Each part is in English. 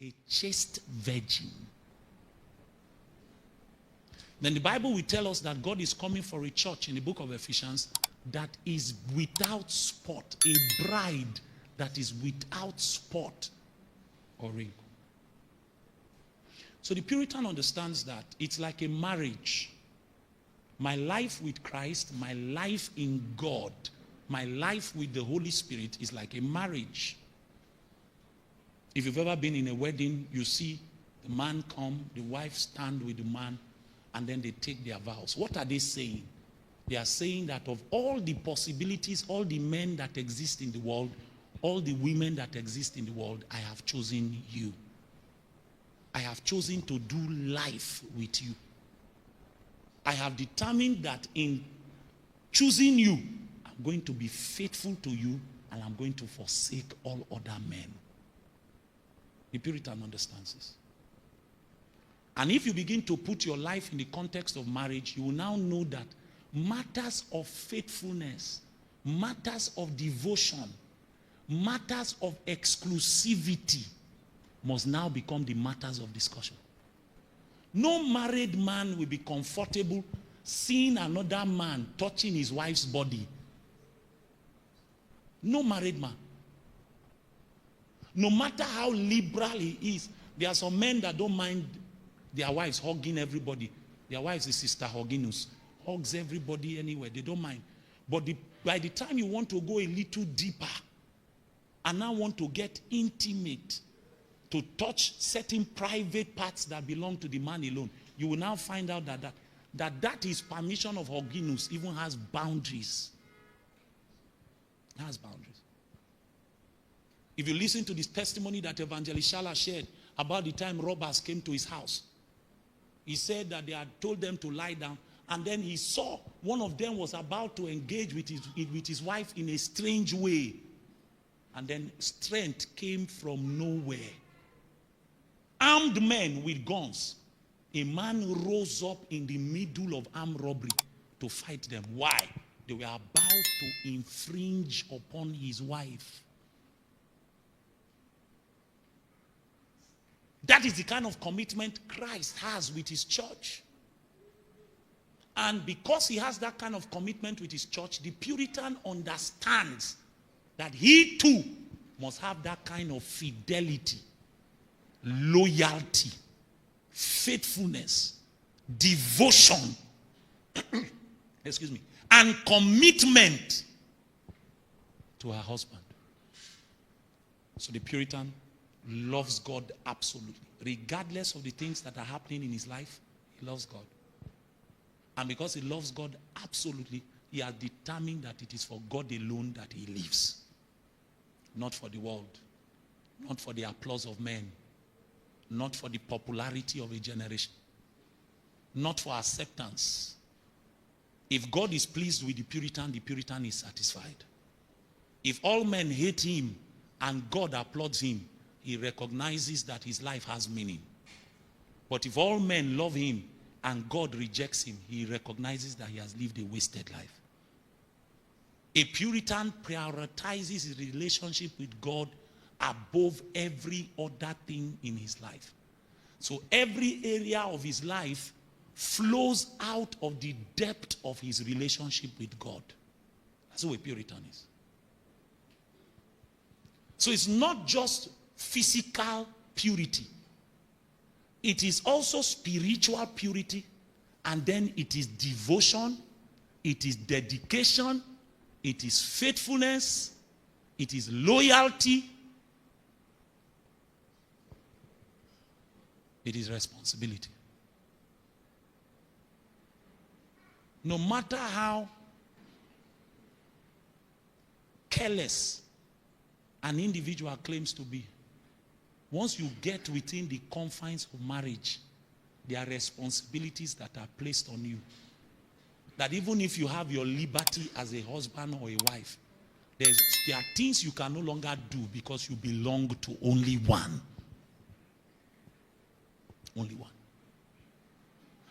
a chaste virgin. Then the Bible will tell us that God is coming for a church in the book of Ephesians that is without spot, a bride that is without spot or wrinkle. So the Puritan understands that it's like a marriage. My life with Christ, my life in God, my life with the Holy Spirit is like a marriage. If you've ever been in a wedding, you see the man come, the wife stand with the man, and then they take their vows. What are they saying? They are saying that of all the possibilities, all the men that exist in the world, all the women that exist in the world, I have chosen you. I have chosen to do life with you. I have determined that in choosing you, I'm going to be faithful to you and I'm going to forsake all other men. The Puritan understands this. And if you begin to put your life in the context of marriage, you will now know that matters of faithfulness, matters of devotion, matters of exclusivity must now become the matters of discussion. No married man will be comfortable seeing another man touching his wife's body. No married man. No matter how liberal he is, there are some men that don't mind their wives hugging everybody. Their wives is Sister Huginus. Hugs everybody anywhere. They don't mind. But by the time you want to go a little deeper and now want to get intimate, to touch certain private parts that belong to the man alone, you will now find out that his permission of Huginus even has boundaries. It has boundaries. If you listen to this testimony that Evangelist Shala shared about the time robbers came to his house, he said that they had told them to lie down, and then he saw one of them was about to engage with his wife in a strange way. And then strength came from nowhere. Armed men with guns. A man rose up in the middle of armed robbery to fight them. Why? They were about to infringe upon his wife. That is the kind of commitment Christ has with his church. And because he has that kind of commitment with his church, the Puritan understands that he too must have that kind of fidelity, loyalty, faithfulness, devotion, excuse me, and commitment to her husband. So the Puritan loves God absolutely. Regardless of the things that are happening in his life, he loves God. And because he loves God absolutely, he has determined that it is for God alone that he lives. Not for the world. Not for the applause of men. Not for the popularity of a generation. Not for acceptance. If God is pleased with the Puritan is satisfied. If all men hate him and God applauds him, he recognizes that his life has meaning. But if all men love him and God rejects him, he recognizes that he has lived a wasted life. A Puritan prioritizes his relationship with God above every other thing in his life. So every area of his life flows out of the depth of his relationship with God. That's who a Puritan is. So it's not just physical purity. It is also spiritual purity, and then it is devotion, it is dedication, it is faithfulness, it is loyalty, it is responsibility. No matter how careless an individual claims to be, once you get within the confines of marriage, there are responsibilities that are placed on you. That even if you have your liberty as a husband or a wife, there are things you can no longer do because you belong to only one. Only one.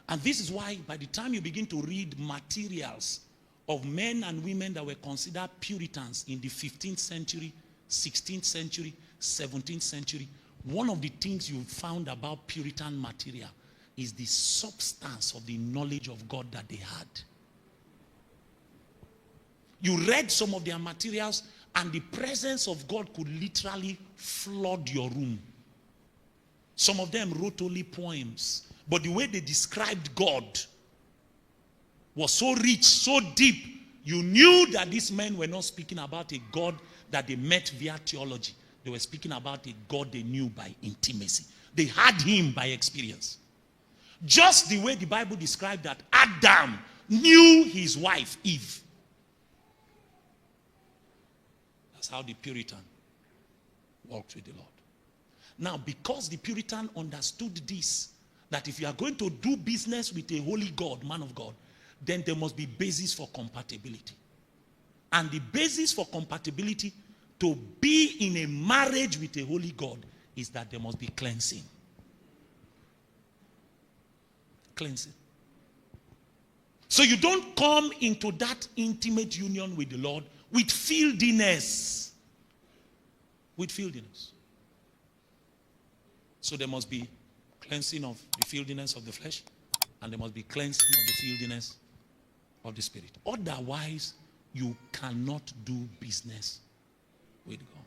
And this is why by the time you begin to read materials of men and women that were considered Puritans in the 15th century, 16th century, 17th century, One of the things you found about Puritan material is the substance of the knowledge of God that they had. You read some of their materials and the presence of God could literally flood your room. Some of them wrote only poems, but the way they described God was so rich, so deep, you knew that these men were not speaking about a God that they met via theology. They were speaking about a God they knew by intimacy. They had him by experience. Just the way the Bible described that Adam knew his wife, Eve. That's how the Puritan walked with the Lord. Now, because the Puritan understood this, that if you are going to do business with a holy God, man of God, then there must be basis for compatibility. And the basis for compatibility to be in a marriage with a holy God is that there must be cleansing. Cleansing. So you don't come into that intimate union with the Lord with filthiness. With filthiness. So there must be cleansing of the filthiness of the flesh, and there must be cleansing of the filthiness of the spirit. Otherwise, you cannot do business with God.